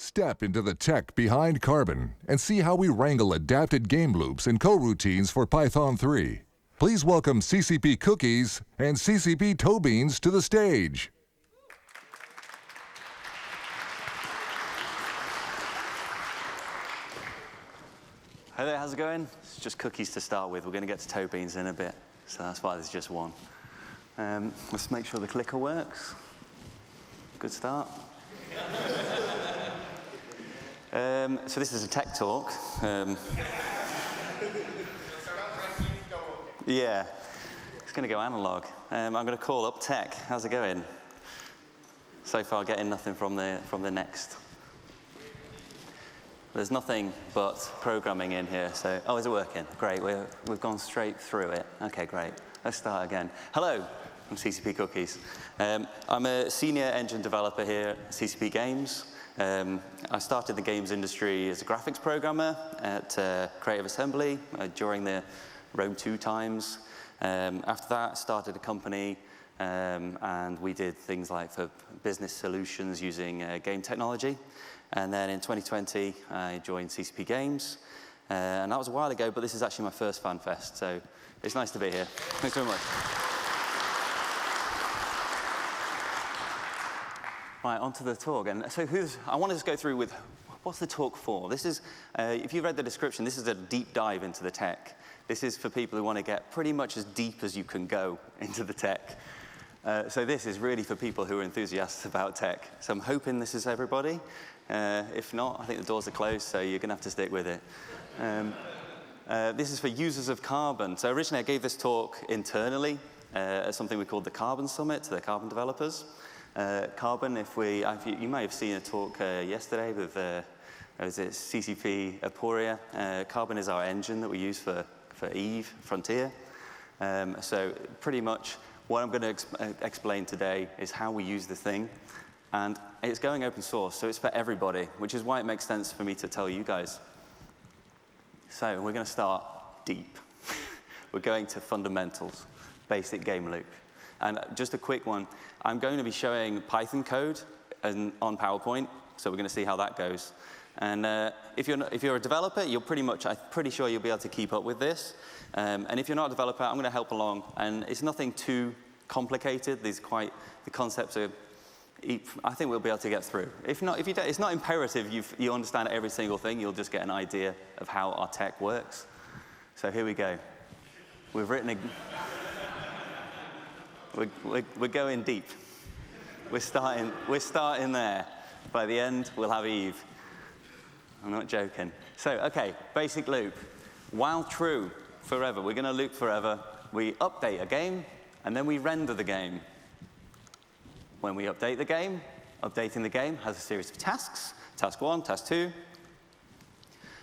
Step into the tech behind Carbon and see how we wrangle adapted game loops and coroutines for Python 3. Please welcome CCP Cookies and CCP Toebeans to the stage. Hey there, how's it going? It's just cookies to start with. We're going to get to Toebeans in a bit, so that's why there's just one. Let's make sure the clicker works. Good start. So this is a tech talk. Yeah, it's going to go analog. I'm going to call up tech. How's it going? So far, getting nothing from the next. There's nothing but programming in here. So, oh, is it working? Great. We've gone straight through it. Okay, great. Let's start again. Hello, I'm CCP Cookies. I'm a senior engine developer here at CCP Games. I started the games industry as a graphics programmer at Creative Assembly during the Rome 2 times. After that, I started a company, and we did things like for business solutions using game technology. And then in 2020, I joined CCP Games. And that was a while ago, but this is actually my first Fanfest, so it's nice to be here. Thanks very much. Right, on to the talk. And so I want to just go through with, what's the talk for? This is, if you've read the description, this is a deep dive into the tech. This is for people who want to get pretty much as deep as you can go into the tech. So this is really for people who are enthusiasts about tech. So I'm hoping this is everybody. If not, I think the doors are closed, so you're going to have to stick with it. This is for users of Carbon. So originally I gave this talk internally at something we called the Carbon Summit to the Carbon developers. Carbon, you may have seen a talk yesterday with CCP Aporia. Carbon is our engine that we use for Eve, Frontier. So pretty much what I'm going to explain today is how we use the thing. And it's going open source, so it's for everybody, which is why it makes sense for me to tell you guys. So we're going to start deep. We're going to fundamentals, basic game loop. And just a quick one, I'm going to be showing Python code on PowerPoint, so we're going to see how that goes. And if you're a developer, I'm pretty sure you'll be able to keep up with this. And if you're not a developer, I'm going to help along. And it's nothing too complicated. The concepts are, I think we'll be able to get through. If not, it's not imperative you understand every single thing. You'll just get an idea of how our tech works. So here we go. We've written we're going deep. We're starting there. By the end, we'll have Eve. I'm not joking. So, okay, basic loop. While true, forever. We're going to loop forever. We update a game, and then we render the game. When we update the game, updating the game has a series of tasks. Task 1, task 2.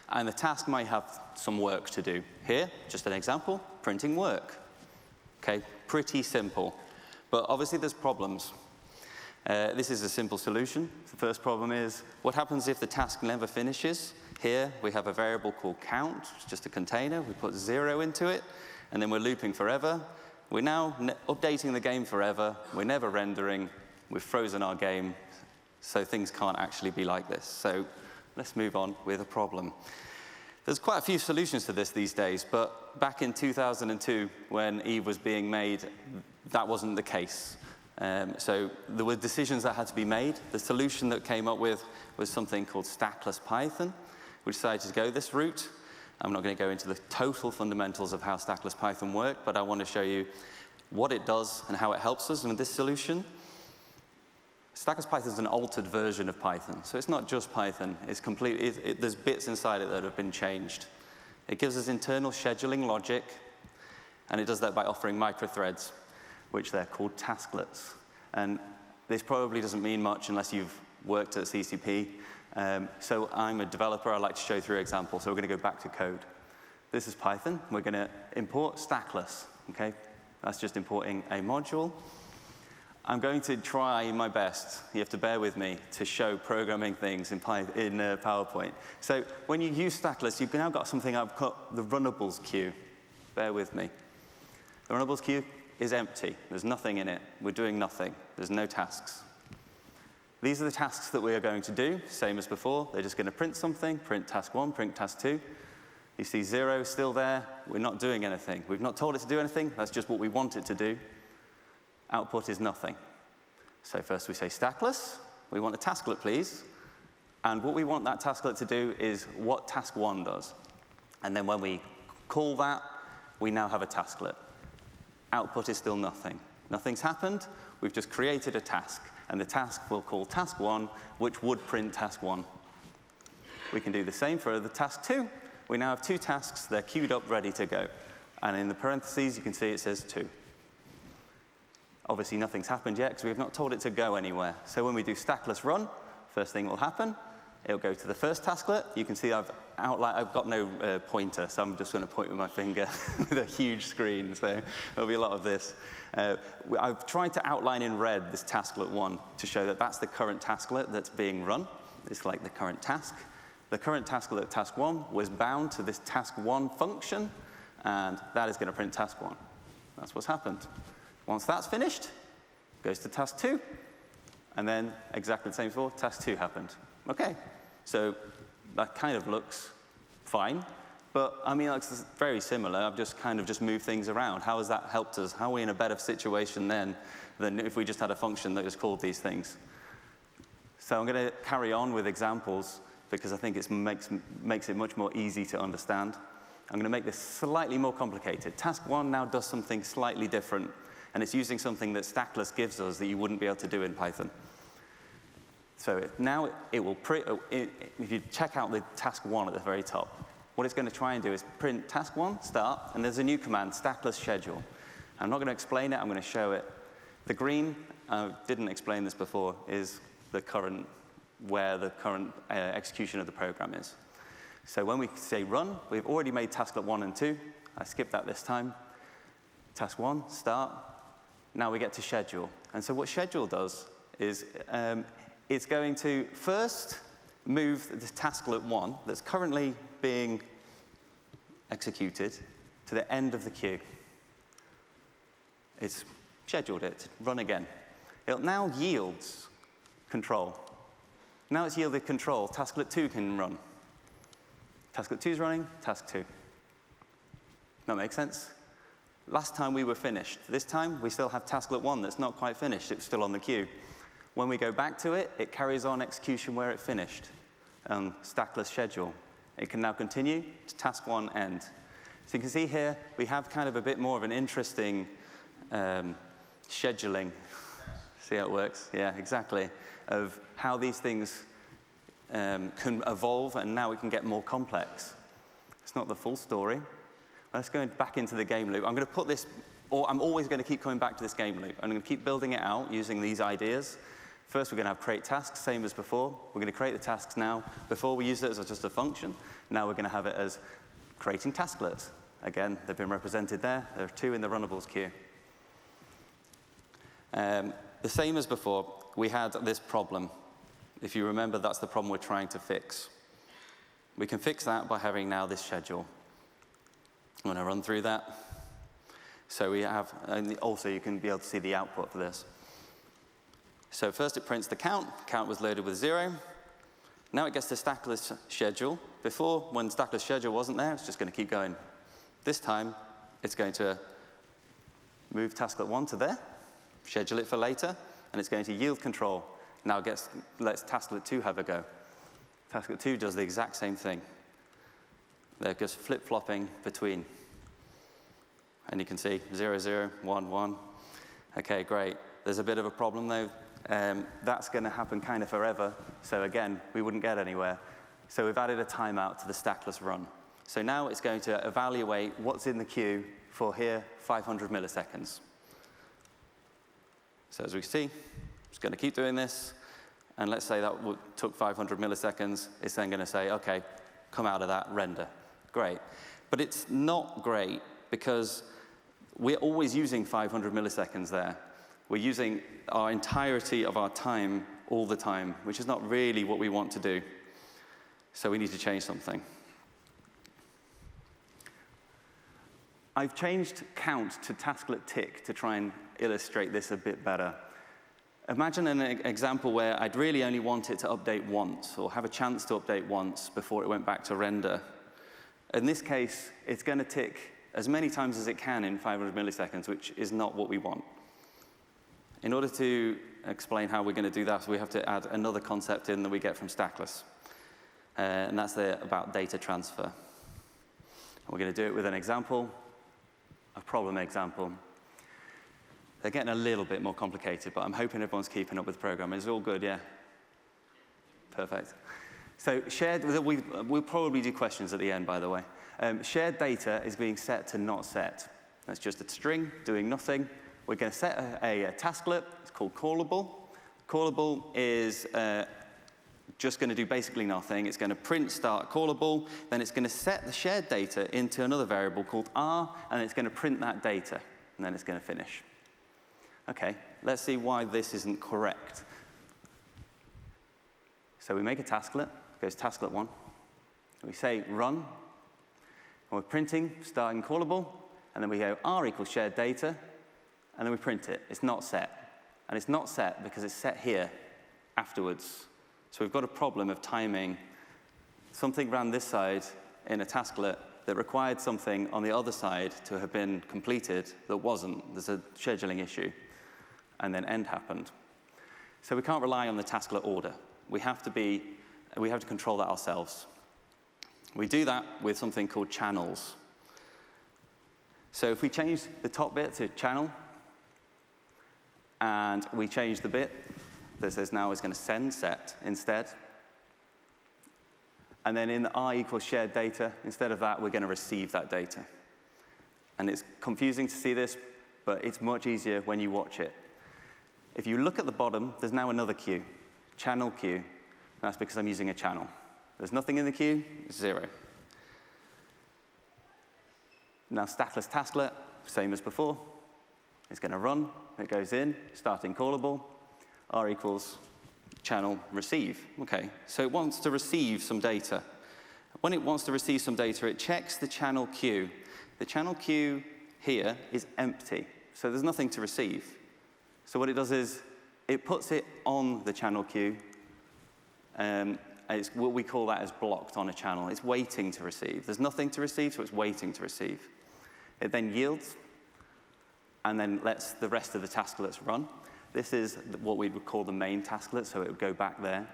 And the task might have some work to do. Here, just an example, printing work. Okay, pretty simple. But obviously there's problems. This is a simple solution. The first problem is, what happens if the task never finishes? Here we have a variable called count, it's just a container. We put 0 into it, and then we're looping forever. We're now updating the game forever. We're never rendering. We've frozen our game, so things can't actually be like this. So let's move on with a problem. There's quite a few solutions to this these days, but back in 2002, when Eve was being made, that wasn't the case. So there were decisions that had to be made. The solution that came up with was something called Stackless Python. We decided to go this route. I'm not going to go into the total fundamentals of how Stackless Python work, but I want to show you what it does and how it helps us with this solution. Stackless Python is an altered version of Python. So it's not just Python. It's there's bits inside it that have been changed. It gives us internal scheduling logic, and it does that by offering microthreads, which they're called tasklets. And this probably doesn't mean much unless you've worked at CCP. So I'm a developer. I like to show 3 examples. So we're going to go back to code. This is Python. We're going to import Stackless. Okay? That's just importing a module. I'm going to try my best, you have to bear with me, to show programming things in PowerPoint. So when you use Stackless, you've now got something I've called the runnables queue. Bear with me. The runnables queue is empty. There's nothing in it. We're doing nothing. There's no tasks. These are the tasks that we are going to do, same as before. They're just going to print something, print task 1, print task 2. You see 0 still there. We're not doing anything. We've not told it to do anything. That's just what we want it to do. Output is nothing. So first we say stackless. We want a tasklet, please. And what we want that tasklet to do is what task 1 does. And then when we call that, we now have a tasklet. Output is still nothing. Nothing's happened. We've just created a task. And the task we'll call task 1, which would print task 1. We can do the same for the task 2. We now have 2 tasks. They're queued up, ready to go. And in the parentheses, you can see it says 2. Obviously, nothing's happened yet because we have not told it to go anywhere. So when we do stackless run, first thing will happen, it'll go to the first tasklet. You can see I've got no pointer, so I'm just going to point with my finger with a huge screen. So there'll be a lot of this. I've tried to outline in red this tasklet 1 to show that that's the current tasklet that's being run. It's like the current task. The current tasklet, task 1, was bound to this task 1 function, and that is going to print task 1. That's what's happened. Once that's finished, it goes to task 2, and then exactly the same for task 2 happened. Okay, so that kind of looks fine, but I mean, it's very similar. I've just kind of moved things around. How has that helped us? How are we in a better situation then than if we just had a function that was called these things? So I'm going to carry on with examples because I think it makes it much more easy to understand. I'm going to make this slightly more complicated. Task 1 now does something slightly different, and it's using something that Stackless gives us that you wouldn't be able to do in Python. So now it will print, if you check out the task 1 at the very top, what it's going to try and do is print task 1, start, and there's a new command, Stackless schedule. I'm not going to explain it, I'm going to show it. The green, I didn't explain this before, is where the current execution of the program is. So when we say run, we've already made tasklet 1 and 2. I skipped that this time. Task 1, start. Now we get to schedule. And so what schedule does is it's going to first move the tasklet 1 that's currently being executed to the end of the queue. It's scheduled it to run again. It now yields control. Now it's yielded control. Tasklet 2 can run. Tasklet 2 is running, task 2. That makes sense? Last time we were finished. This time we still have tasklet 1 that's not quite finished. It's still on the queue. When we go back to it, it carries on execution where it finished. Stackless schedule. It can now continue to task 1 end. So you can see here we have kind of a bit more of an interesting scheduling. See how it works? Yeah, exactly. Of how these things can evolve, and now we can get more complex. It's not the full story. Let's go back into the game loop. I'm going to put this, or I'm always going to keep coming back to this game loop. I'm going to keep building it out using these ideas. First, we're going to have create tasks, same as before. We're going to create the tasks now. Before, we used it as just a function. Now we're going to have it as creating tasklets. Again, they've been represented there. There are 2 in the runnables queue. The same as before, we had this problem. If you remember, that's the problem we're trying to fix. We can fix that by having now this schedule. I'm going to run through that. So we have, and also you can be able to see the output for this. So first it prints the count. Count was loaded with 0. Now it gets the stackless schedule. Before, when stackless schedule wasn't there, it's just going to keep going. This time, it's going to move tasklet 1 to there, schedule it for later, and it's going to yield control. Now it lets tasklet 2 have a go. Tasklet 2 does the exact same thing. They're just flip-flopping between. And you can see 0, 0, 1, 1. Okay, great. There's a bit of a problem, though. That's going to happen kind of forever. So again, we wouldn't get anywhere. So we've added a timeout to the stackless run. So now it's going to evaluate what's in the queue for here 500 milliseconds. So as we can see, it's going to keep doing this. And let's say that took 500 milliseconds. It's then going to say, OK, come out of that, render. Great. But it's not great because we're always using 500 milliseconds there. We're using our entirety of our time all the time, which is not really what we want to do. So we need to change something. I've changed count to tasklet tick to try and illustrate this a bit better. Imagine an example where I'd really only want it to update once, or have a chance to update once before it went back to render. In this case, it's going to tick as many times as it can in 500 milliseconds, which is not what we want. In order to explain how we're going to do that, we have to add another concept in that we get from Stackless. And that's about data transfer. We're going to do it with an example, a problem example. They're getting a little bit more complicated, but I'm hoping everyone's keeping up with the program. Is it all good, yeah? Perfect. So we'll probably do questions at the end, by the way. Shared data is being set to not set. That's just a string doing nothing. We're going to set a tasklet. It's called callable. Callable is just going to do basically nothing. It's going to print start callable. Then it's going to set the shared data into another variable called R, and it's going to print that data. And then it's going to finish. OK, let's see why this isn't correct. So we make a tasklet. It goes tasklet 1. We say run. And we're printing starting callable. And then we go R equals shared data. And then we print it. It's not set. And it's not set because it's set here afterwards. So we've got a problem of timing. Something ran this side in a tasklet that required something on the other side to have been completed that wasn't. There's a scheduling issue. And then end happened. So we can't rely on the tasklet order. We have to control that ourselves. We do that with something called channels. So if we change the top bit to channel, and we change the bit that says now is going to send set instead, and then in the R equals shared data, instead of that, we're going to receive that data. And it's confusing to see this, but it's much easier when you watch it. If you look at the bottom, there's now another queue, channel queue. That's because I'm using a channel. There's nothing in the queue, 0. Now stackless tasklet, same as before. It's going to run. It goes in, starting callable. R equals channel receive. OK, so it wants to receive some data. When it wants to receive some data, it checks the channel queue. The channel queue here is empty, so there's nothing to receive. So what it does is it puts it on the channel queue. It's what we call that as blocked on a channel. It's waiting to receive. There's nothing to receive, so it's waiting to receive. It then yields and then lets the rest of the tasklets run. This is what we would call the main tasklet, so it would go back there.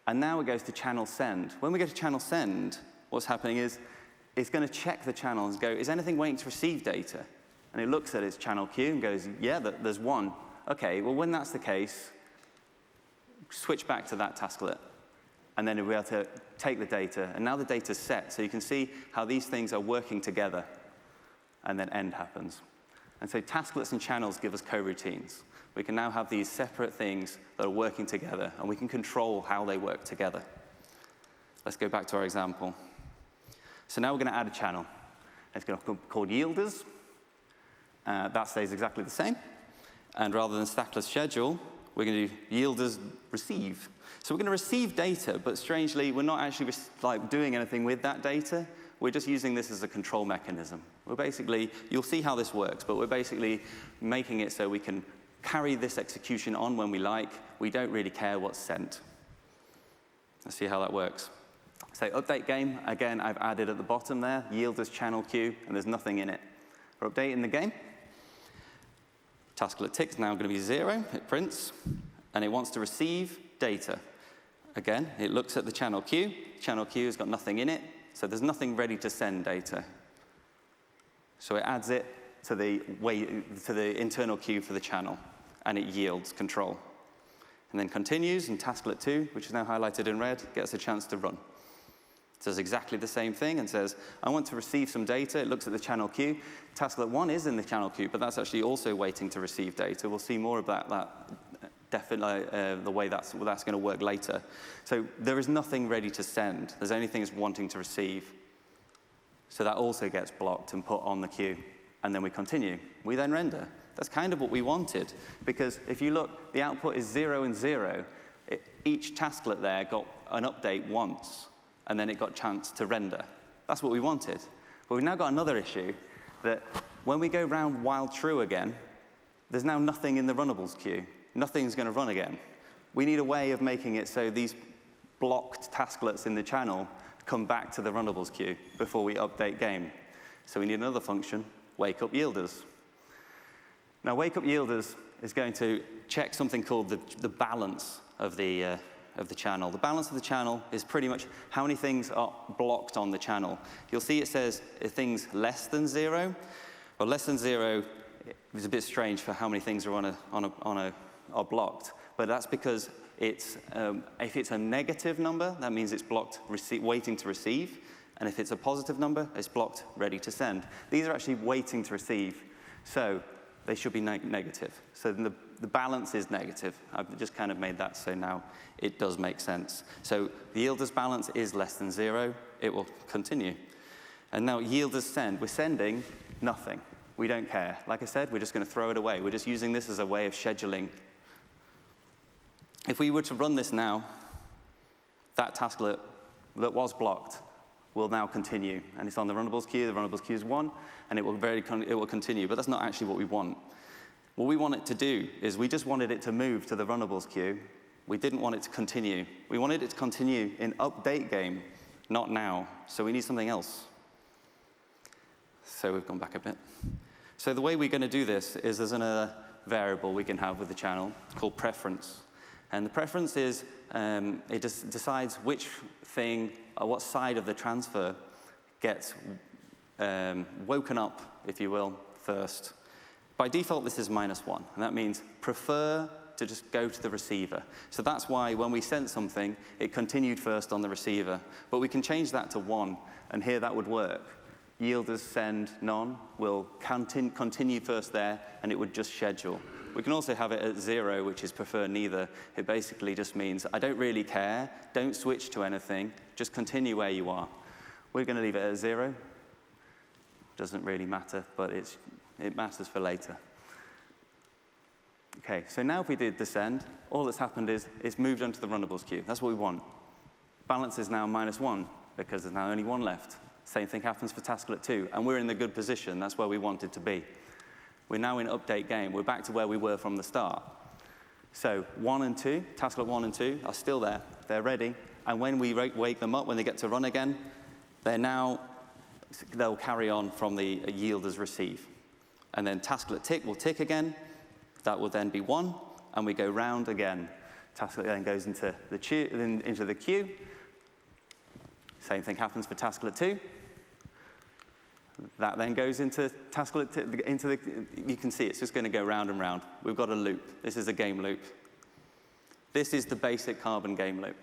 And now it goes to channel send. When we go to channel send, what's happening is it's going to check the channel and go, is anything waiting to receive data? And it looks at its channel queue and goes, yeah, there's one. OK, well, when that's the case, switch back to that tasklet. And then we'll be able to take the data. And now the data's set. So you can see how these things are working together. And then end happens. And so tasklets and channels give us coroutines. We can now have these separate things that are working together. And we can control how they work together. Let's go back to our example. So now we're going to add a channel. It's going to be called yielders. That stays exactly the same. And rather than stackless schedule, we're going to do yielders receive. So we're going to receive data, but strangely, we're not actually doing anything with that data. We're just using this as a control mechanism. We're basically, you'll see how this works, but we're basically making it so we can carry this execution on when we like. We don't really care what's sent. Let's see how that works. So update game, again, I've added at the bottom there, yielders channel queue, and there's nothing in it. We're updating the game. Tasklet tick is now going to be 0. It prints, and it wants to receive data. Again, it looks at the channel queue. Channel queue has got nothing in it, so there's nothing ready to send data. So it adds it to the internal queue for the channel, and it yields control. And then continues, and tasklet 2, which is now highlighted in red, gets a chance to run. It does exactly the same thing and says, I want to receive some data. It looks at the channel queue. Tasklet 1 is in the channel queue, but that's actually also waiting to receive data. We'll see more about that definitely the way that's going to work later. So there is nothing ready to send. There's only things wanting to receive. So that also gets blocked and put on the queue. And then we continue. We then render. That's kind of what we wanted, because if you look, the output is 0 and 0. Each tasklet there got an update once, and then it got a chance to render. That's what we wanted. But we've now got another issue, that when we go round while true again, there's now nothing in the runnables queue. nothing's going to run again. We need a way of making it so these blocked tasklets in the channel come back to the runnables queue before we update game. So we need another function, wake up yielders. Now, wake up yielders is going to check something called the balance of the channel. The balance of the channel is pretty much how many things are blocked on the channel. You'll see it says things less than 0. Well, less than 0 is a bit strange for how many things are are blocked, but that's because it's if it's a negative number, that means it's blocked waiting to receive, and if it's a positive number, it's blocked ready to send. These are actually waiting to receive, so they should be negative. So the balance is negative. I've just kind of made that so now it does make sense. So the yielders balance is less than 0. It will continue. And now yielders send. We're sending nothing. We don't care. Like I said, we're just going to throw it away. We're just using this as a way of scheduling. If we were to run this now, that tasklet that was blocked will now continue. And it's on the runnables queue. The runnables queue is 1, and it will continue. But that's not actually what we want. What we want it to do is we just wanted it to move to the runnables queue. We didn't want it to continue. We wanted it to continue in update game, not now. So we need something else. So we've gone back a bit. So the way we're going to do this is there's another variable we can have with the channel called preference. And the preference is, it just decides which thing, or what side of the transfer gets woken up, if you will, first. By default, this is -1, and that means prefer to just go to the receiver. So that's why when we sent something, it continued first on the receiver. But we can change that to 1, and here that would work. Yielders send none will continue first there, and it would just schedule. We can also have it at 0, which is prefer neither. It basically just means I don't really care, don't switch to anything, just continue where you are. We're going to leave it at 0. Doesn't really matter, but it matters for later. Okay, so now if we did the send, all that's happened is it's moved onto the runnables queue. That's what we want. Balance is now -1 because there's now only 1 left. Same thing happens for tasklet 2, and we're in the good position. That's where we wanted to be. We're now in update game. We're back to where we were from the start. So 1 and 2, tasklet 1 and 2 are still there. They're ready. And when we wake them up, when they get to run again, they'll carry on from the yielders receive. And then tasklet tick will tick again. That will then be 1, and we go round again. Tasklet then goes into the queue. Same thing happens for tasklet 2. That then goes into tasklet, you can see it's just going to go round and round. We've got a loop. This is a game loop. This is the basic Carbon game loop.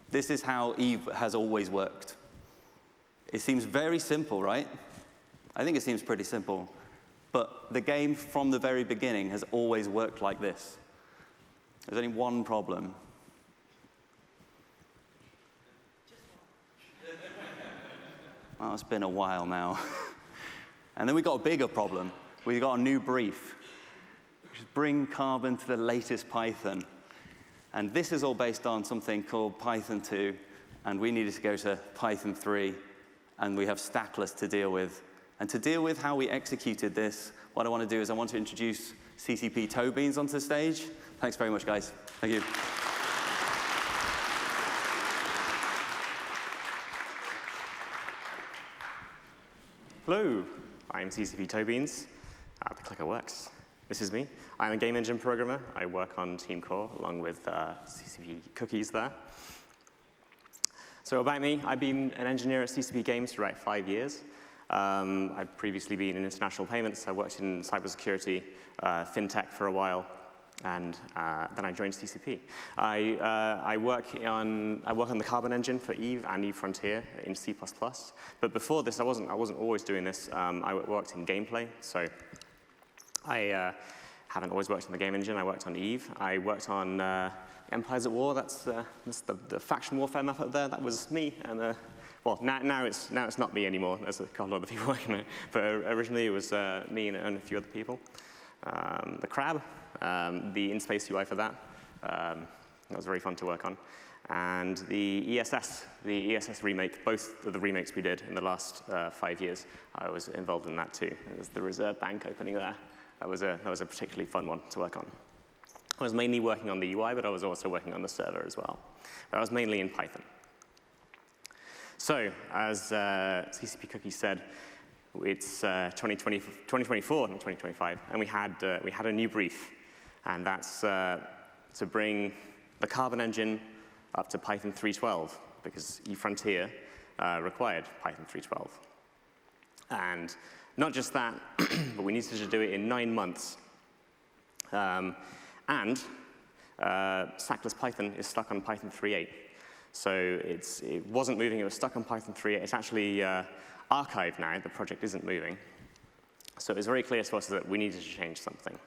This is how Eve has always worked. It seems very simple, right? I think it seems pretty simple. But the game from the very beginning has always worked like this. There's only one problem. Well, it's been a while now. And then we got a bigger problem. We got a new brief, which is bring Carbon to the latest Python. And this is all based on something called Python 2, and we needed to go to Python 3, and we have Stackless to deal with. And to deal with how we executed this, what I want to do is I want to introduce CCP Toebeans onto the stage. Thanks very much, guys. Thank you. Hello, I'm CCP Toebeans. The clicker works. This is me. I'm a game engine programmer. I work on Team Core along with CCP Cookies there. So about me, I've been an engineer at CCP Games for about 5 years. I've previously been in international payments. I worked in cybersecurity, fintech for a while, and then I joined CCP. I work on the Carbon engine for Eve and Eve Frontier in C++. But before this, I wasn't always doing this. I worked in gameplay, so I haven't always worked on the game engine. I worked on Eve. I worked on Empires at War. That's the faction warfare map up there. That was me. And well, now it's not me anymore. There's a couple other people working on it. But originally it was me and a few other people. The Crab, the in-space UI for that. That was very fun to work on. And the ESS remake, both of the remakes we did in the last 5 years, I was involved in that too. There's the Reserve Bank opening there. That was a particularly fun one to work on. I was mainly working on the UI, but I was also working on the server as well. But I was mainly in Python. So, as CCP Cookies said, it's 2024, not 2025, and we had a new brief, and that's to bring the Carbon engine up to Python 3.12, because eFrontier required Python 3.12. And not just that, but we needed to do it in 9 months. Stackless Python is stuck on Python 3.8. So it wasn't moving, it was stuck on Python 3.8. It's actually archived now, the project isn't moving. So it was very clear to us that we needed to change something.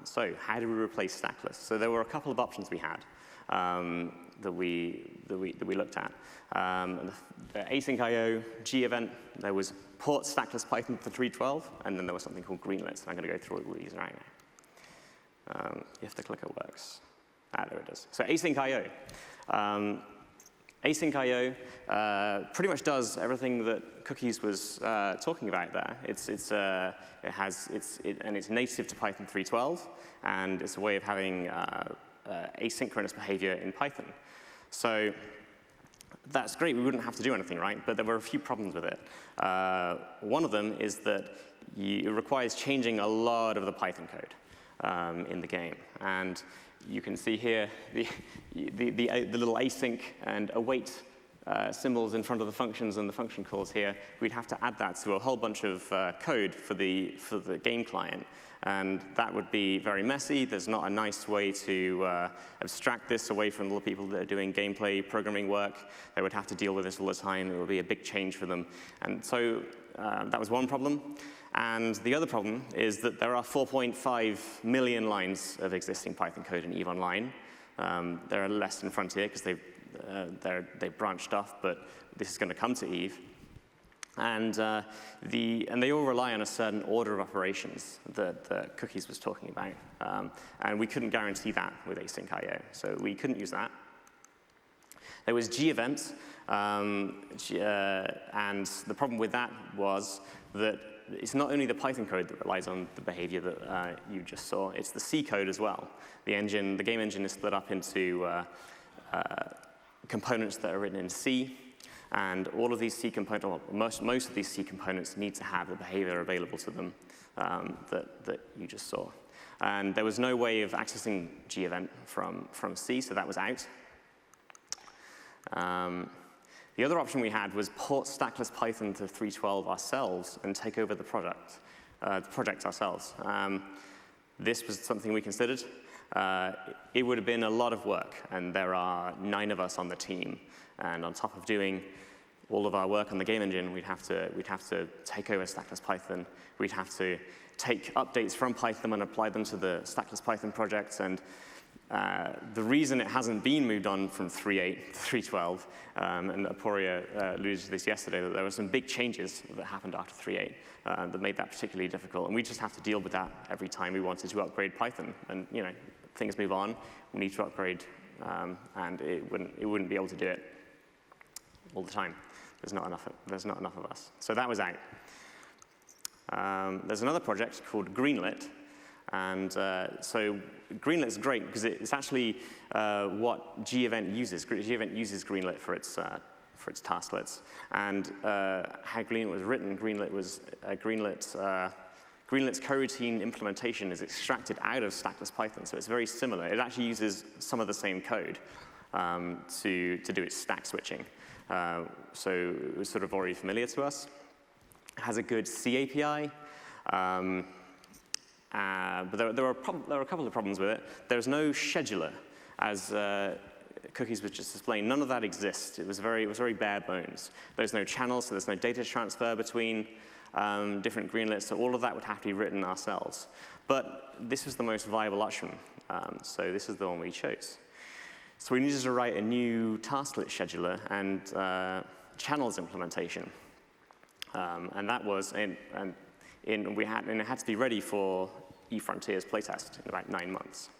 So how do we replace Stackless? So there were a couple of options we had that we looked at. The async IO, G event, there was port Stackless Python to 3.12, and then there was something called Greenlit, and I'm going to go through all these right now. If the clicker works. There it is. So async IO. Async IO pretty much does everything that Cookies was talking about there. It's native to Python 3.12, and it's a way of having asynchronous behavior in Python. So that's great. We wouldn't have to do anything, right? But there were a few problems with it. One of them is that it requires changing a lot of the Python code in the game, and you can see here the little async and await symbols in front of the functions and the function calls here. We'd have to add that to a whole bunch of code for the game client. And that would be very messy. There's not a nice way to abstract this away from the people that are doing gameplay programming work. They would have to deal with this all the time. It would be a big change for them. And so that was one problem. And the other problem is that there are 4.5 million lines of existing Python code in EVE Online. There are less in Frontier because they've branched off, but this is going to come to EVE. And they all rely on a certain order of operations that Cookies was talking about. And we couldn't guarantee that with async IO, so we couldn't use that. There was G event, and the problem with that was that it's not only the Python code that relies on the behavior that you just saw, it's the C code as well. The game engine is split up into components that are written in C, and all of these C components, well, most of these C components need to have the behavior available to them that you just saw. And there was no way of accessing G event from C, so that was out. The other option we had was port Stackless Python to 3.12 ourselves and take over the project ourselves. This was something we considered. It would have been a lot of work, and there are 9 of us on the team. And on top of doing all of our work on the game engine, we'd have to take over Stackless Python. We'd have to take updates from Python and apply them to the Stackless Python project. And the reason it hasn't been moved on from 3.8 to 3.12, and Aporia alluded to this yesterday, that there were some big changes that happened after 3.8 that made that particularly difficult. And we just have to deal with that every time we wanted to upgrade Python. And things move on, we need to upgrade, and it wouldn't be able to do it all the time. There's not enough of us. So that was out. There's another project called Greenlit. And so Greenlit's great because it's actually what G-Event uses. G-Event uses Greenlit for its tasklets. And how Greenlit was written, Greenlit's coroutine implementation is extracted out of Stackless Python, so it's very similar. It actually uses some of the same code to do its stack switching. So it was sort of already familiar to us. It has a good C API. But there were a couple of problems with it. There's no scheduler, as Cookies was just displaying. None of that exists. It was very bare bones. There's no channels, so there's no data transfer between different Greenlits. So all of that would have to be written ourselves. But this was the most viable option, so this is the one we chose. So we needed to write a new tasklet scheduler and channels implementation, and that was it had to be ready for eFrontier's playtest in about 9 months.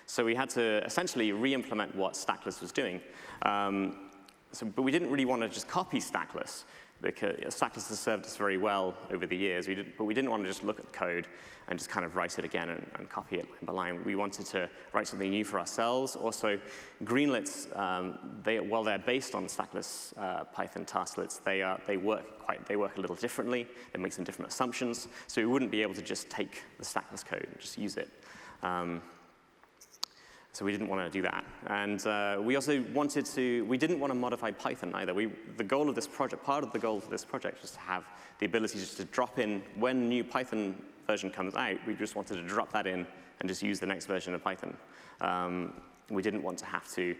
So we had to essentially re-implement what Stackless was doing. But we didn't really want to just copy Stackless. because Stackless has served us very well over the years, but we didn't want to just look at the code and just kind of write it again and copy it line by line. We wanted to write something new for ourselves. Also, greenlets, while they're based on Stackless Python tasklets, they work a little differently. They make some different assumptions. So we wouldn't be able to just take the Stackless code and just use it. So we didn't want to do that. And we also we didn't want to modify Python either. The goal of this project, part of the goal of this project was to have the ability just to drop in, when new Python version comes out, we just wanted to drop that in and just use the next version of Python. We didn't want to have to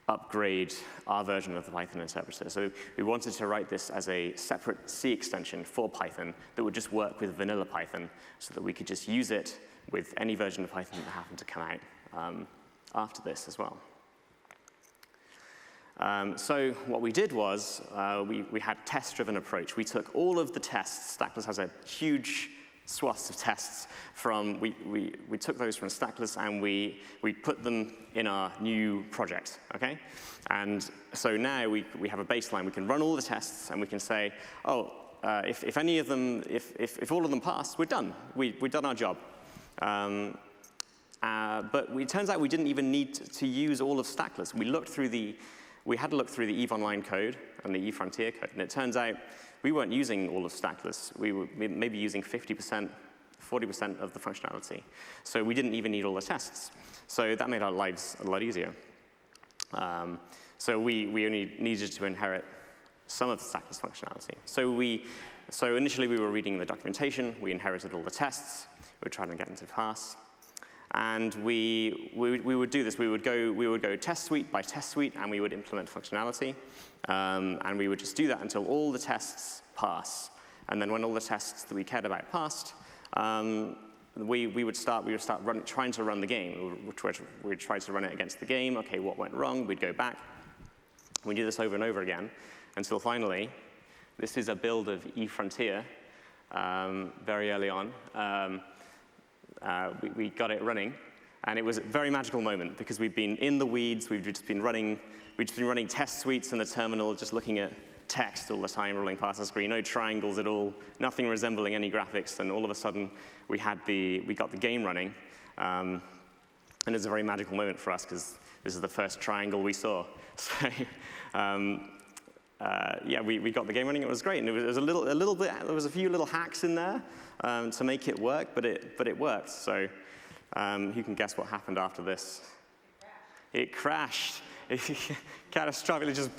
upgrade our version of the Python interpreter. So we wanted to write this as a separate C extension for Python that would just work with vanilla Python so that we could just use it with any version of Python that happened to come out after this as well. So what we did was we had test-driven approach. We took all of the tests. Stackless has a huge swaths of tests from, we took those from Stackless and we put them in our new project, okay? And so now we have a baseline. We can run all the tests and we can say, oh, if any of them, if all of them pass, we're done. We've done our job. But it turns out we didn't even need to use all of Stackless. We had to look through the EVE Online code and the EVE Frontier code, and it turns out we weren't using all of Stackless. We were maybe using 50%, 40% of the functionality. So we didn't even need all the tests. So that made our lives a lot easier. So we only needed to inherit some of the Stackless functionality. So initially we were reading the documentation. We inherited all the tests. We were trying to get them to pass. And we would do this. We would go test suite by test suite, and we would implement functionality. And we would just do that until all the tests pass. And then when all the tests that we cared about passed, we would start trying to run the game. We'd try to run it against the game. OK, what went wrong? We'd go back. We do this over and over again until finally, this is a build of EVE Frontier very early on. We got it running, and it was a very magical moment because we've been in the weeds. We've just been running test suites in the terminal, just looking at text all the time, rolling past the screen, no triangles at all, nothing resembling any graphics. And all of a sudden, we got the game running, and it was a very magical moment for us because this is the first triangle we saw. So. Yeah, we got the game running. It was great, and it was a little bit. There was a few little hacks in there to make it work, but it worked. So you can guess what happened after this. It crashed. It catastrophically just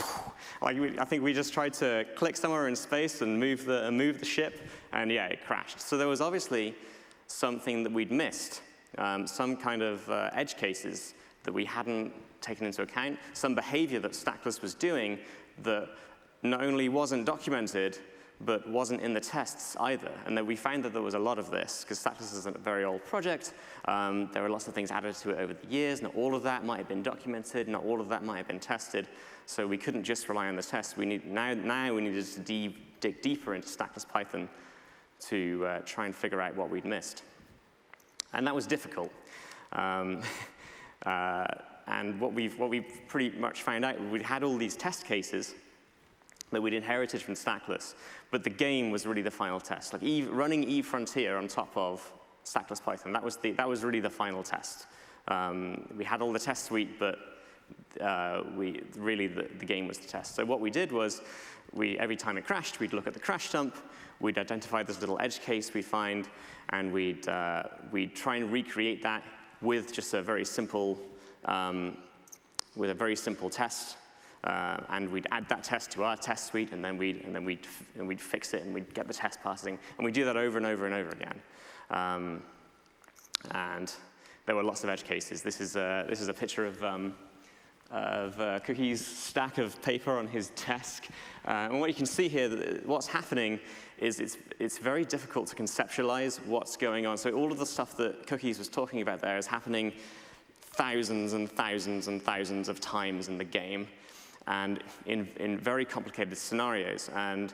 I think we just tried to click somewhere in space and move the ship, and yeah, it crashed. So there was obviously something that we'd missed, some kind of edge cases that we hadn't taken into account, some behavior that Stackless was doing that not only wasn't documented, but wasn't in the tests either. And then we found that there was a lot of this, because Stackless is a very old project. There were lots of things added to it over the years. Not all of that might have been documented. Not all of that might have been tested. So we couldn't just rely on the tests. Now we needed to dig deeper into Stackless Python to try and figure out what we'd missed. And that was difficult. And what we've pretty much found out, we'd had all these test cases that we'd inherited from Stackless, but the game was really the final test. Like running EVE Frontier on top of Stackless Python, that was really the final test. We had all the test suite, but the game was the test. So what we did was, every time it crashed, we'd look at the crash dump, we'd identify this little edge case we find, and we'd try and recreate that with just a very simple test, and we'd add that test to our test suite, and then we'd fix it, and we'd get the test passing, and we'd do that over and over and over again. And there were lots of edge cases. This is a picture of Cookie's stack of paper on his desk, and what you can see here, what's happening is it's very difficult to conceptualize what's going on. So all of the stuff that Cookies was talking about there is happening thousands and thousands and thousands of times in the game, and in very complicated scenarios. And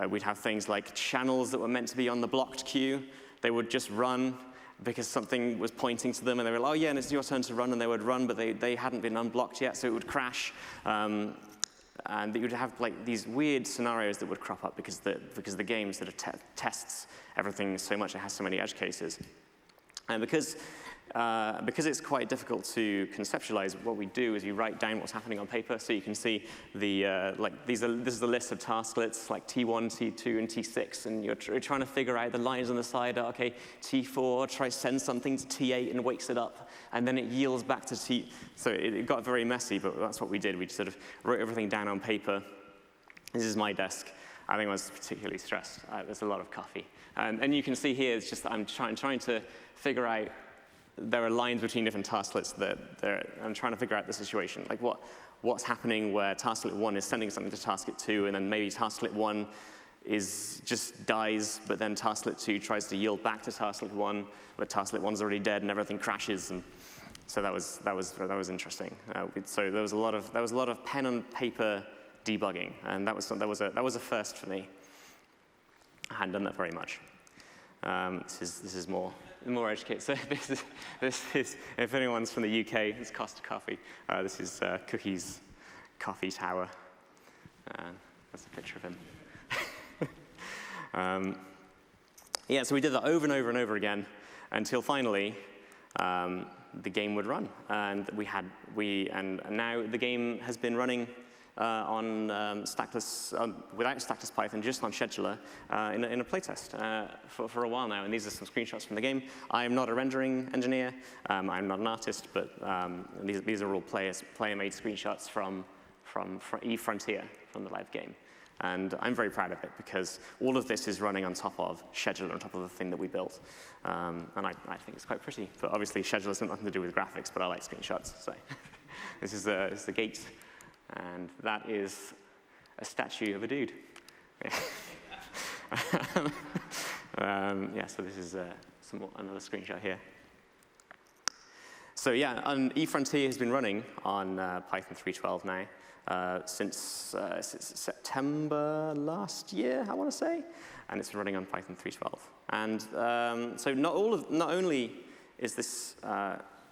we'd have things like channels that were meant to be on the blocked queue. They would just run because something was pointing to them, and they were like, oh yeah, and it's your turn to run, and they would run, but they hadn't been unblocked yet, so it would crash. and that you'd have like these weird scenarios that would crop up because the game sort of tests everything so much, it has so many edge cases. And because it's quite difficult to conceptualize, what we do is we write down what's happening on paper. So you can see this is the list of tasklets, like T1, T2, and T6, and you're trying to figure out the lines on the side. Okay, T4 tries to send something to T8 and wakes it up, and then it yields back to T. So it got very messy, but that's what we did. We sort of wrote everything down on paper. This is my desk. I think I was particularly stressed. There's a lot of coffee. And you can see here, it's just I'm trying to figure out, there are lines between different tasklets I'm trying to figure out the situation. Like what's happening where tasklet 1 is sending something to tasklet 2, and then maybe tasklet 1 just dies, but then tasklet 2 tries to yield back to tasklet 1, but tasklet 1's already dead and everything crashes. And so that was interesting. So there was a lot of pen and paper debugging, and that was a first for me. I hadn't done that very much. This is more educated. So this is if anyone's from the UK, it's Costa Coffee. This is Cookies Coffee Tower. That's a picture of him. Yeah, so we did that over and over and over again until finally the game would run, and now the game has been running on Stackless, without Stackless Python, just on scheduler in a playtest for a while now. And these are some screenshots from the game. I am not a rendering engineer. I'm not an artist, but these are all player-made screenshots from Eve Frontier, from the live game. And I'm very proud of it because all of this is running on top of scheduler, on top of the thing that we built. And I think it's quite pretty. But obviously, scheduler has nothing to do with graphics, but I like screenshots. So this is the gate. And that is a statue of a dude. Yeah, so this is another screenshot here. So yeah, Eve Frontier has been running on Python 3.12 now since September last year, I want to say, and it's running on Python 3.12. And so not only is this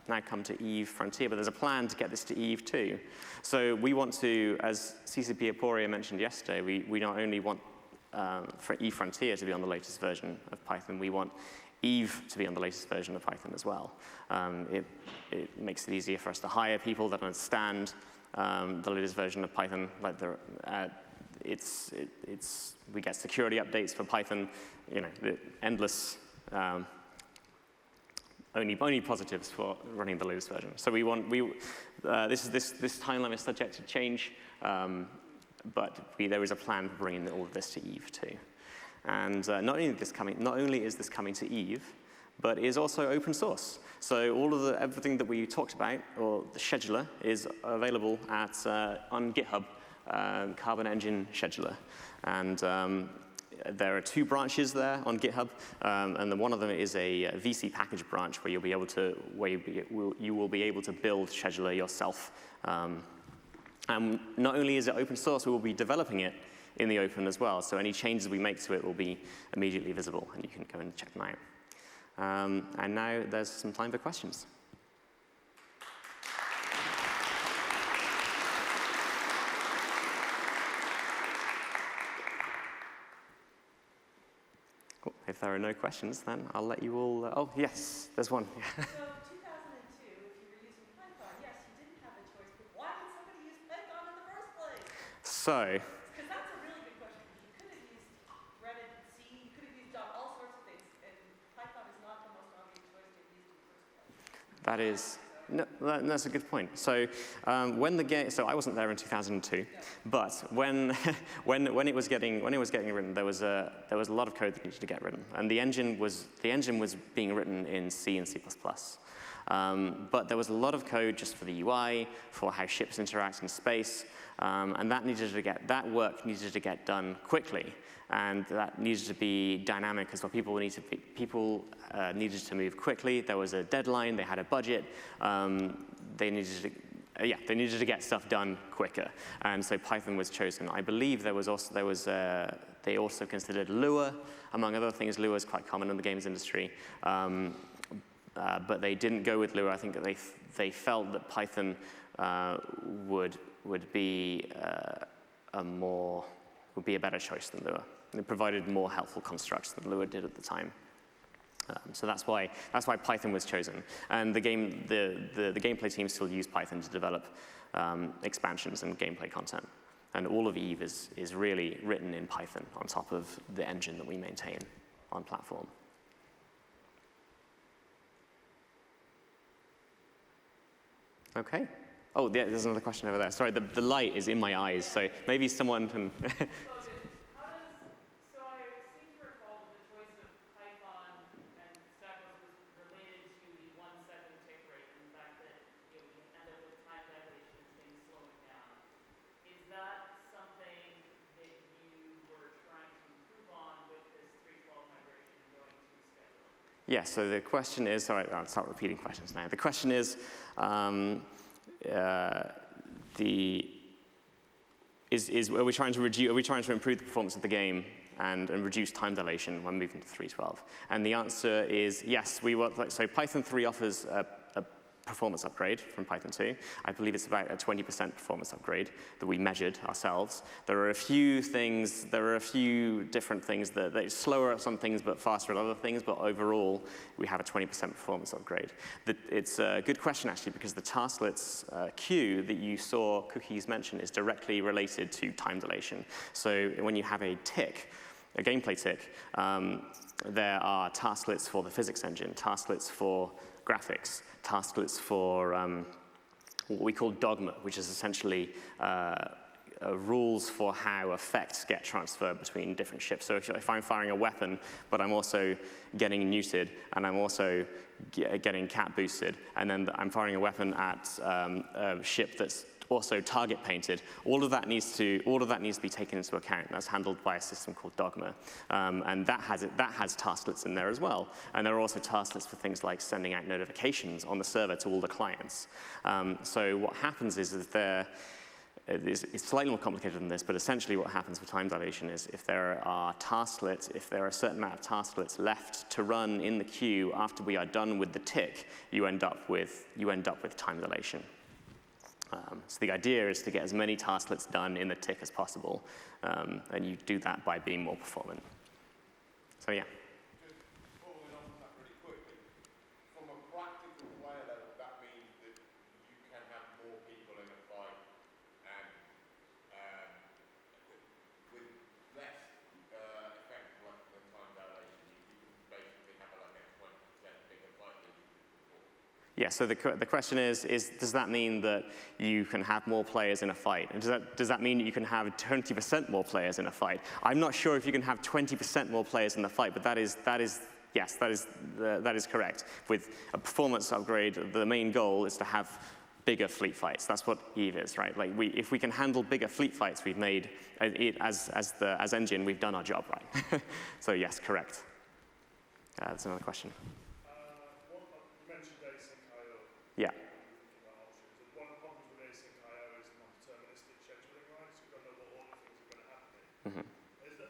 now come to Eve Frontier, but there's a plan to get this to Eve too. So we want to, as CCP Aporia mentioned yesterday, we not only want for Eve Frontier to be on the latest version of Python, we want Eve to be on the latest version of Python as well. It makes it easier for us to hire people that understand the latest version of Python. Like we get security updates for Python, the endless. Only positives for running the latest version. So this timeline is subject to change, but there is a plan for bringing all of this to Eve too. And not only is this coming to Eve, but it is also open source. So everything that we talked about, or the scheduler, is available on GitHub, Carbon Engine Scheduler, and there are 2 branches there on GitHub, and one of them is a VC package branch where you will be able to build scheduler yourself. And not only is it open source, we will be developing it in the open as well. So any changes we make to it will be immediately visible, and you can go and check them out. And now there's some time for questions. Cool. If there are no questions, then I'll let you all. Oh, yes, there's one. So 2002, if you were using Python, yes, you didn't have a choice, but why would somebody use Python in the first place? So. Because that's a really good question. You could have used Reddit, C, you could have used all sorts of things, and Python is not the most obvious choice to use in the first place. That is. No, that's a good point. So when the game, so I wasn't there in 2002, but when it was getting written, there was a lot of code that needed to get written, and the engine was being written in C and C++. But there was a lot of code just for the UI, for how ships interact in space, and that work needed to get done quickly. And that needed to be dynamic as well. People needed to move quickly. There was a deadline. They had a budget. They needed to get stuff done quicker. And so Python was chosen. I believe they also considered Lua, among other things. Lua is quite common in the games industry, but they didn't go with Lua. I think that they felt that Python would be would be a better choice than Lua. It provided more helpful constructs than Lua did at the time. So that's why Python was chosen. And the gameplay team still use Python to develop expansions and gameplay content. And all of Eve is really written in Python on top of the engine that we maintain on platform. Okay. Oh, yeah, there's another question over there. Sorry, the light is in my eyes, so maybe someone can. So I seem to recall that the choice of Python and Stackless was related to the 1-second tick rate and the fact that you end up with time dilation and things slowing down. Is that something that you were trying to improve on with this 312 migration going to schedule? Yeah, so the question is, sorry, I'll start repeating questions now. The question is, are we trying to improve the performance of the game and reduce time dilation when moving to 312? And the answer is yes. So Python 3 offers a performance upgrade from Python 2. I believe it's about a 20% performance upgrade that we measured ourselves. There are a few different things that are slower at some things but faster at other things, but overall, we have a 20% performance upgrade. It's a good question, actually, because the tasklets queue that you saw Cookies mention is directly related to time dilation. So when you have a tick, a gameplay tick, there are tasklets for the physics engine, tasklets for graphics, tasklets for what we call dogma, which is essentially rules for how effects get transferred between different ships. So if I'm firing a weapon, but I'm also getting neutered, and I'm also getting cat boosted, and then I'm firing a weapon at a ship that's also target painted, all of that needs to be taken into account. That's handled by a system called Dogma, and that has tasklets in there as well. And there are also tasklets for things like sending out notifications on the server to all the clients. So what happens is that it's slightly more complicated than this, but essentially what happens with time dilation is if there are a certain amount of tasklets left to run in the queue after we are done with the tick, you end up with time dilation. So the idea is to get as many tasklets done in the tick as possible, and you do that by being more performant. So yeah. Just following on from that really quickly, from a practical player level, that means that you can have more people in a fight, and with less effect than time dilation, you can basically have like a 20% bigger fight than you did before. Yeah, so the question is does that mean that you can have more players in a fight? And does that mean that you can have 20% more players in a fight? I'm not sure if you can have 20% more players in the fight, but that is correct. With a performance upgrade, the main goal is to have bigger fleet fights. That's what Eve is, right? Like if we can handle bigger fleet fights, we've made it as engine, we've done our job right. So yes, correct. That's another question. Yeah. One of the problems with async I/O is non-deterministic scheduling, right? So you don't know what order things are going to happen in.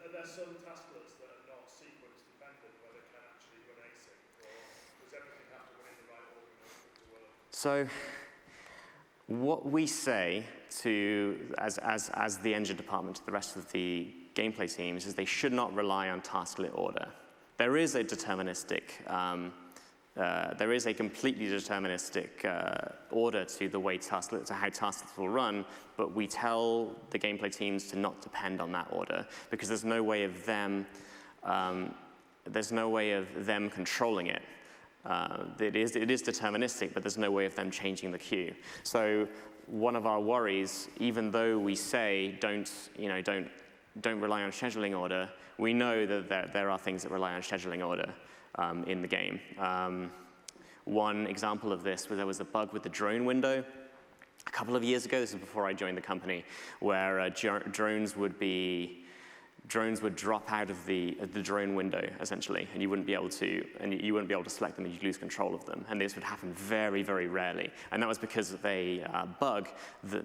Are there some tasklets that are not sequence dependent where they can actually run async, or does everything have to run in the right order in order for it to work? So what we say as the engine department to the rest of the gameplay teams is they should not rely on tasklet order. There is a deterministic there is a completely deterministic order to the way to how tasklets will run, but we tell the gameplay teams to not depend on that order because there's no way of them controlling it. It is deterministic, but there's no way of them changing the queue. So one of our worries, even though we say don't rely on scheduling order, we know that there are things that rely on scheduling order. In the game. One example of this was there was a bug with the drone window a couple of years ago. This is before I joined the company, where drones would drop out of the drone window essentially, and you wouldn't be able to select them, and you'd lose control of them. And this would happen very, very rarely. And that was because of a bug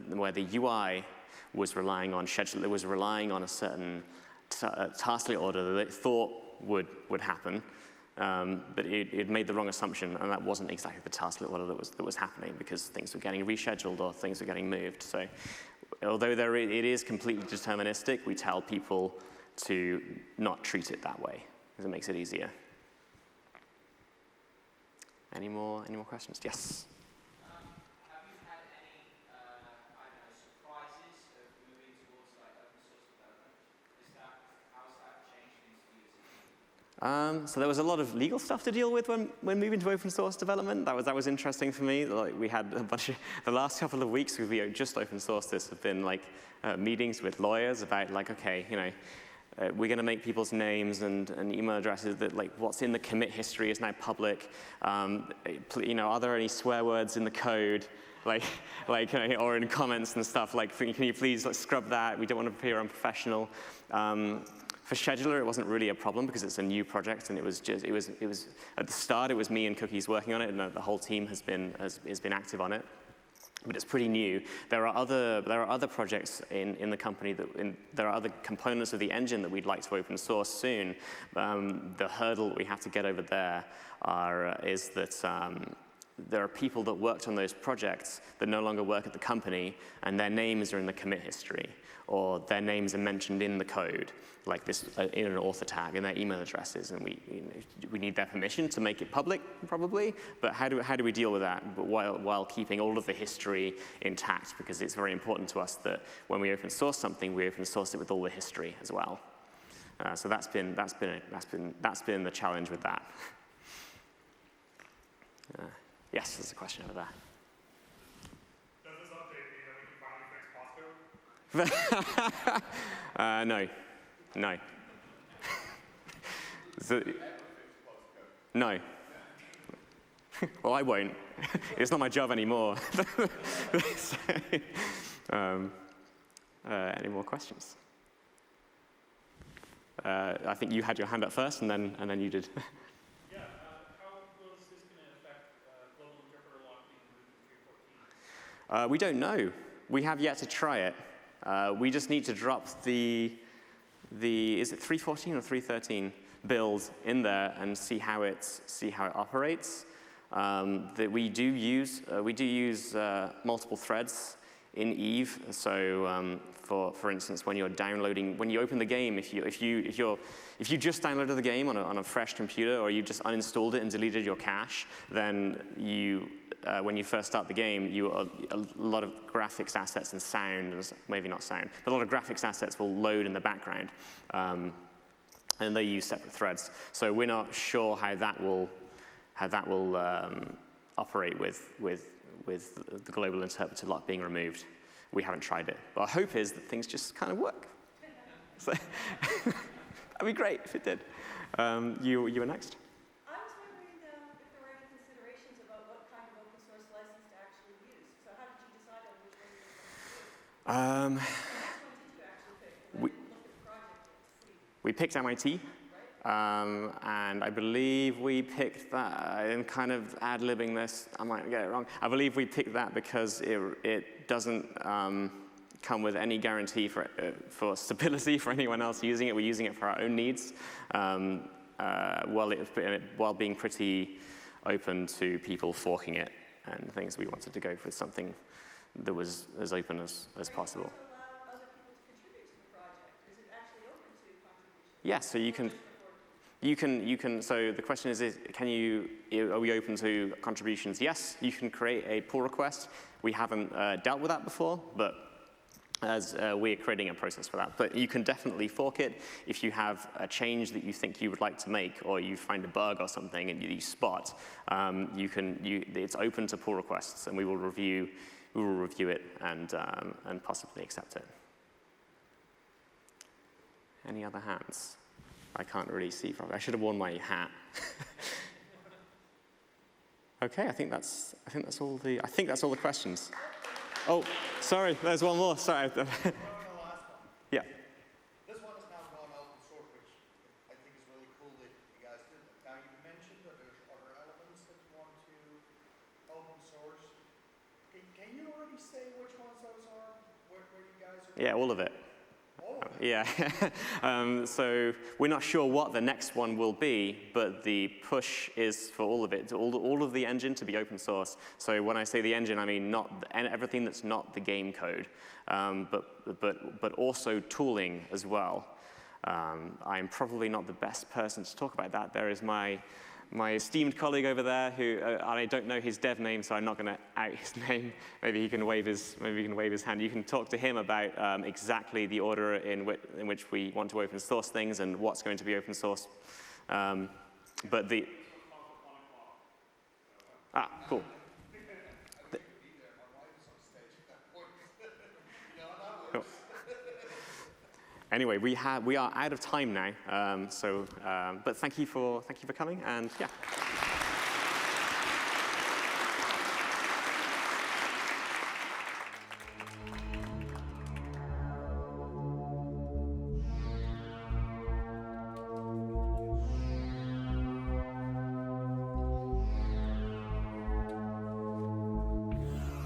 where the UI was relying on schedule. It was relying on a certain tasklet order that it thought would happen. But it made the wrong assumption, and that wasn't exactly the tasklet order that was happening because things were getting rescheduled or things were getting moved. So although it is completely deterministic, we tell people to not treat it that way, because it makes it easier. Any more questions? Yes? Have you had any, surprises of moving towards open source development? How's that changed things for you as a team? So there was a lot of legal stuff to deal with when moving to open source development. That was interesting for me. We had a bunch of, the last couple of weeks we just open sourced this have been meetings with lawyers about okay, we're going to make people's names and email addresses that what's in the commit history is now public. Are there any swear words in the code? Or in comments and stuff, can you please scrub that? We don't want to appear unprofessional. For Scheduler, it wasn't really a problem because it's a new project, and it was at the start, it was me and Cookies working on it, and the whole team has been active on it. But it's pretty new. There are other projects in the company there are other components of the engine that we'd like to open source soon. The hurdle we have to get over there is that there are people that worked on those projects that no longer work at the company, and their names are in the commit history, or their names are mentioned in the code, like this in an author tag, and their email addresses, and we need their permission to make it public, probably. But how do we deal with that while keeping all of the history intact? Because it's very important to us that when we open source something, we open source it with all the history as well. So that's been the challenge with that. Yes, there's a question over there. Does this update mean that we can finally fix Postcode? No. No. Well, I won't. It's not my job anymore. Any more questions? I think you had your hand up first, and then you did. Yeah. How is this going to affect global interpreter lock being moved to 3.14? We don't know. We have yet to try it. We just need to drop the is it 3.14 or 3.13 build in there and see how it operates. That we do use multiple threads in Eve. So for instance, when you're downloading, when you open the game, if you just downloaded the game on a fresh computer, or you just uninstalled it and deleted your cache, then when you first start the game, a lot of graphics assets and sound, maybe not sound, but a lot of graphics assets will load in the background, and they use separate threads. So we're not sure how that will operate with the global interpreter lock being removed. We haven't tried it, but our hope is that things just kind of work. So that'd be great if it did. You were next. I was wondering if there were any considerations about what kind of open source license to actually use. So how did you decide on which one you were going to use? And which one did you actually pick? I didn't look at the project yet to see. We picked MIT. And I believe we picked that, I'm kind of ad-libbing this, I might get it wrong. I believe we picked that because it doesn't come with any guarantee for stability for anyone else using it. We're using it for our own needs, while being pretty open to people forking it and things. We wanted to go for something that was as open as possible. Does it allow other people to contribute to the project? Is it actually open to contributions? Yeah, so you can, so the question is are we open to contributions? Yes, you can create a pull request. We haven't dealt with that before, but as we're creating a process for that. But you can definitely fork it if you have a change that you think you would like to make, or you find a bug or something and you spot. It's open to pull requests, and we will review it and possibly accept it. Any other hands? I can't really see from. I should have worn my hat. Okay, I think that's all the questions. Oh, sorry, there's one more. Sorry. The last one. Yeah. This one is now gone open source, which I think is really cool that you guys did that. Now you mentioned that there's other elements that you want to open source. Can you already say which ones those are? Where you guys are? Yeah, all of it. All of it. Yeah. So we're not sure what the next one will be, but the push is for all of it, all of the engine to be open source. So when I say the engine, I mean everything that's not the game code, but also tooling as well. I'm probably not the best person to talk about that. There is my esteemed colleague over there who I don't know his dev name, so I'm not going to out his name. Maybe he can wave his hand. You can talk to him about exactly the order in which we want to open source things and what's going to be open source. But the cool. Cool. Anyway, we are out of time now. But thank you for coming, and yeah.